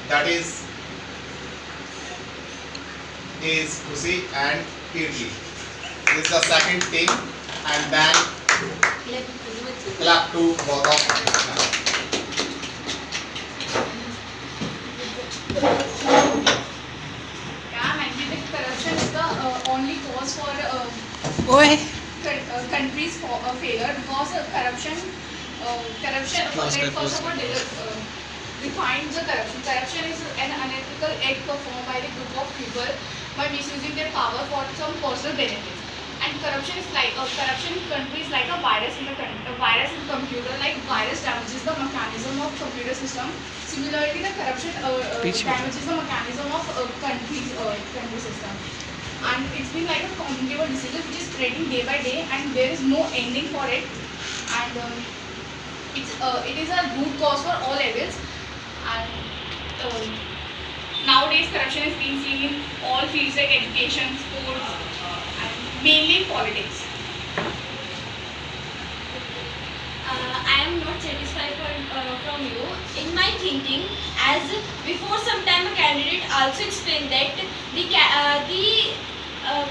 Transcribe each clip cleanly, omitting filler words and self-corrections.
that is Khushi and Idli. This is the second team, and then clap to both of them. Yeah, magnetic corruption is the only cause for countries for failure because corruption first of all defines the corruption. Corruption is an unethical act performed by the group of people by misusing their power for some personal benefits. And corruption is like corruption in countries like a virus in a virus in computer. Like virus damages the mechanism of computer system. Similarly, the corruption damages the mechanism of country system. And it's been like a communicable disease which is spreading day by day, and there is no ending for it. And it is a root cause for all evils. And nowadays, corruption is being seen in all fields like education, sports, and mainly in politics. I am not satisfied from you. In my thinking, as before some time a candidate also explained that the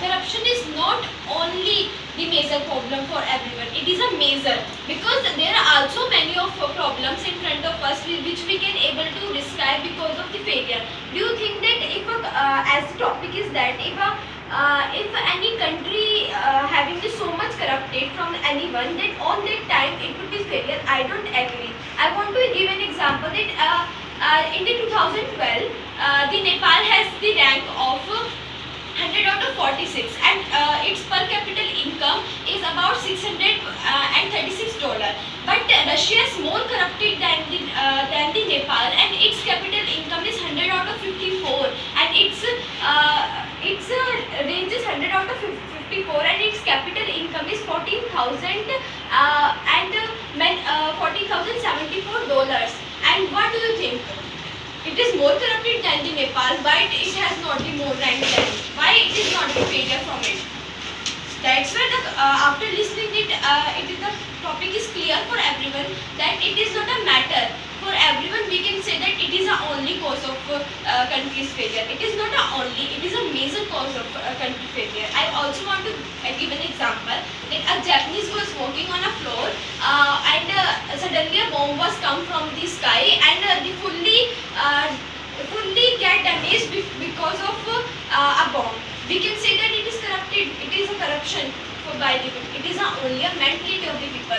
corruption is not only the major problem for everyone. It is a major because there are also many of problems in front of us which we can able to describe because of the failure. Do you think that if as the topic is that if any country having so much corrupted from anyone, that on that time it would be failure? I don't agree. I want to give an example that in the 2012 the Nepal has the rank of 100 out of 46, and its per capita income is about $636. But Russia is more corrupted than the Nepal, and its capital income is 100 out of 54, and its range is 100 out of 54, and its capital income is $14,074. And what do you think? It is more corrupted than the Nepal, but it has not the more rank than. Why it is not the failure from it? That's why after listening it, the topic is clear for everyone that it is not a matter for everyone. We can say that it is the only cause of country's failure. It is not a only. It is a major cause of country failure. I also want to give an example that a Japanese was walking on a floor and suddenly a bomb was come from the sky, and the fully get damaged because of a bomb. We can say that it is corrupted. It is a corruption by the people. It is only a mentality of the people.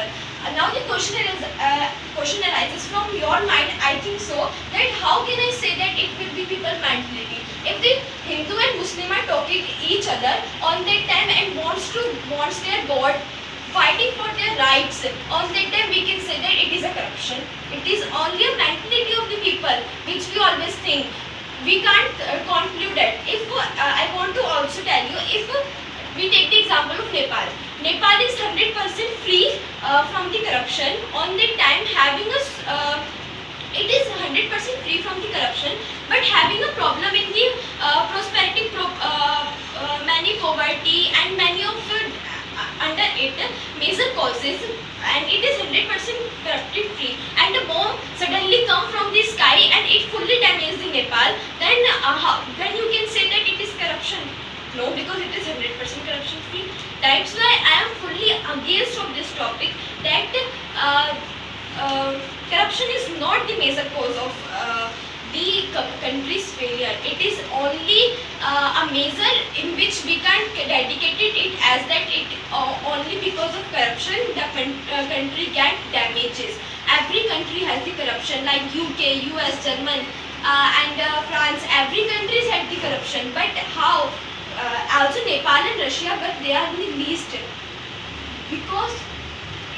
Now the question arises from your mind. I think so that how can I say that it will be people mentality? If the Hindu and Muslim are talking each other on that time and wants their God, fighting for their rights, on that time we can say that it is a corruption. It is only a mentality of the people which we always think. We can't conclude that. If I want to also tell you, if we take the example of Nepal. Nepal is 100% free from the corruption. On that time, it is 100% free from the corruption, but having a problem in the prosperity, many poverty, and many of under it major causes, and it is 100% corrupted free, and a bomb suddenly come from the sky and it fully damages the Nepal, then you can say that it is corruption? No, because it is 100% corruption free. That's why I am fully against of this topic that corruption is not the major cause of the country's failure. It is only a measure in which we can dedicate it as that it only because of corruption the country get damages. Every country has the corruption, like UK, US, German, and France. Every country has the corruption, but how? Also Nepal and Russia, but they are the least, because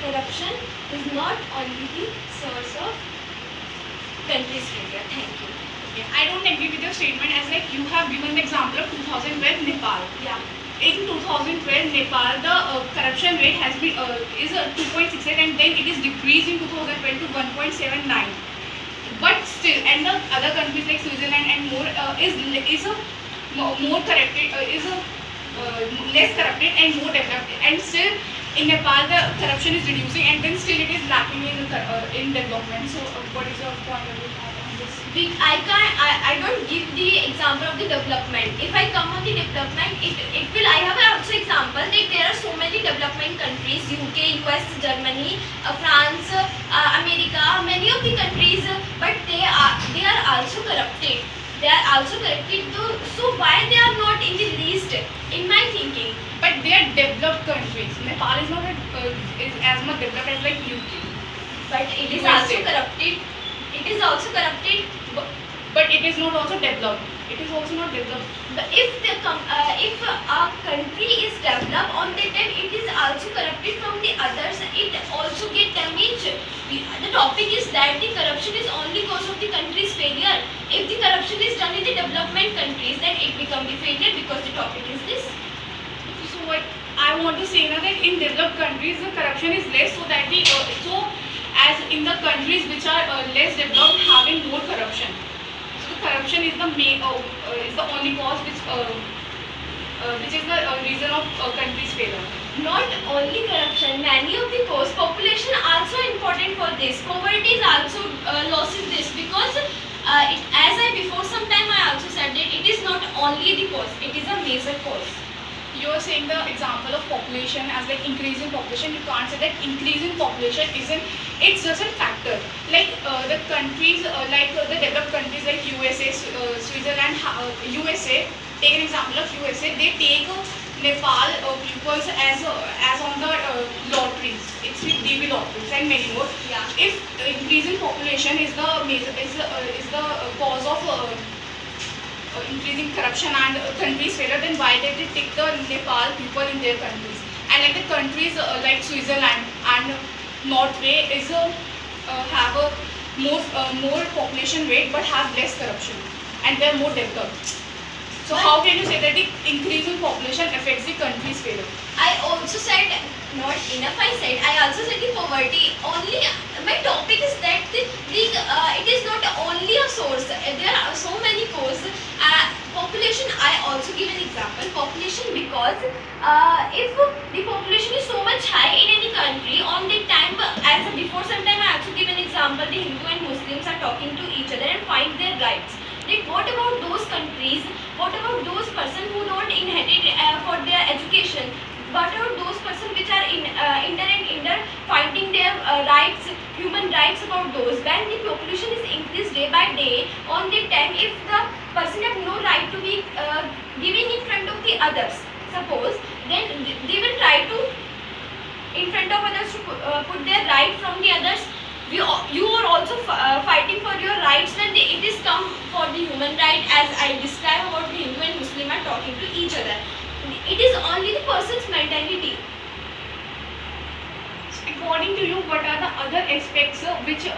corruption is not only the source of country's failure. Thank you. Okay. I don't agree with your statement, as like you have given the example of 2012 Nepal. Yeah. In 2012 Nepal, the corruption rate has been is 2.68, and then it is decreased in 2012 to 1.79. But still, and the other countries like Switzerland and more more corrupted, less corrupted and more developed, and still in Nepal the corruption is reducing, and then still it is lacking in development. So what is your point of view on this? I don't give the example of the development. If I come on the development, it will. I have also example that there are so many development countries: UK, US, Germany, France, America, many of the countries, but they are also corrupted. They are also corrupted. So why they are not in the list? In my thinking, But they are developed countries. Nepal is not is as much developed as like UK. but it is USA. also corrupted. It is also corrupted. But it is not also developed. It is also not developed. But if if a country is developed on that time, it is also corrupted from the others. It also get damaged. The topic is that the corruption is only cause of the country's failure. If the corruption is done in the development countries, then it become the failure because the topic is this. So what I want to say now that in developed countries the corruption is less, so that the so as in the countries which are less developed having more corruption. So the corruption is the main is the only cause which is the reason of country's failure. Not only corruption, many of the cause, population also important for this. Poverty is also loss in this because as I before some time I also said that it is not only the cause, it is a major cause. You are saying the example of population as like increase in population. You can't say that increase in population isn't. It's just a factor. Like the countries, like the developed countries like USA, Switzerland, USA. Take an example of USA. They take Nepal pupils as on the lotteries. It's with DB lotteries and many more. Yeah. If increase in population is the major is the cause of increasing corruption and countries failure, then why did they take the Nepal people in their countries? And like the countries like Switzerland and Norway is have a more population rate but have less corruption and they are more developed. So how can you say that the increase in population affects the country's failure? I also said, not enough I said, I also said the poverty. Only my topic is that it is not only a source. There are so many causes. Population, I also give an example. Population because if the population is so much high in any country, on the time, as before some time I also give an example, the Hindu and Muslims are talking to each other and find their rights. Then what about those countries? What about those persons who don't inherit for their education? What about those persons which are in fighting their rights, human rights about those? When the population is increased day by day, on the time if the person have no right to be giving in front of the others, suppose, then they will try to in front of others to put their right from the others. You are also fighting for your rights when it is come for the human right, as I describe about the Hindu and Muslim are talking to each other. It is only the person's mentality. According to you, what are the other aspects which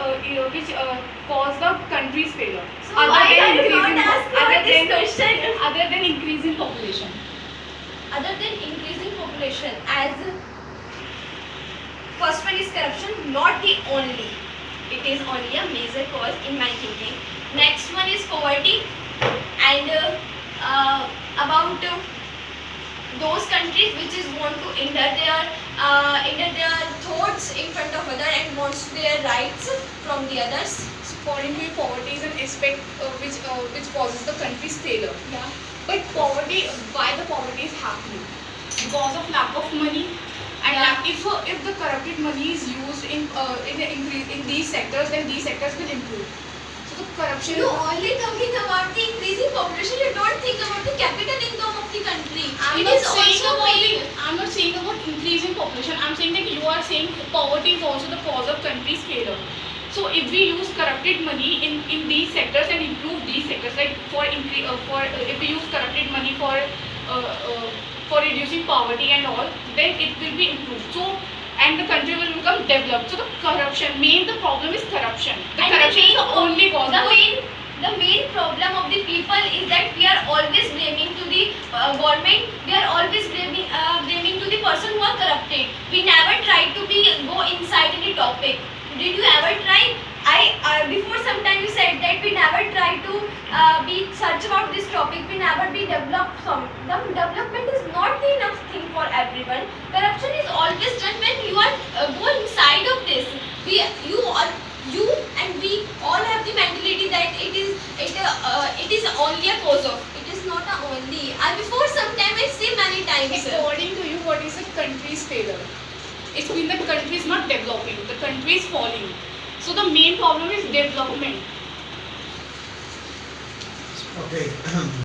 cause the country's failure? So why are you not asking this question? Other than increase in population. Other than increasing population, as first one is corruption, not the only. It is only a major cause in my thinking. Next one is poverty, and about those countries which is want to hinder their thoughts in front of other and wants their rights from the others. So according to you, poverty is an aspect which causes the country's failure. Yeah. But poverty, why the poverty is happening? Because of lack of money. And Yeah. if the corrupted money is used in these sectors, then these sectors will improve. So the corruption. You only talking about the increasing population. You don't think about the capital income of the country. I'm not saying about increasing population. I'm saying that you are saying poverty is also the cause of country's failure. So if we use corrupted money in these sectors and improve these sectors, like if we use corrupted money for reducing poverty and all, then it will be improved. So and the country will become developed. So the problem is corruption. The And corruption is the only cause. The main problem of the people is that we are always blaming to the government. We are always blaming to the person who are corrupted. We never try to go inside any topic. Did you ever try? Before some time you said that we never try to be search about this topic. We never be developed some. The development is not the enough thing for everyone. Corruption is always done when you are go inside of this. You and we all have the mentality that it is it is only a cause of. It is not a only. I before some time I say many times. According to you, what is a country's failure? It's been the country is not developing, the country is falling. So the main problem is development. Okay.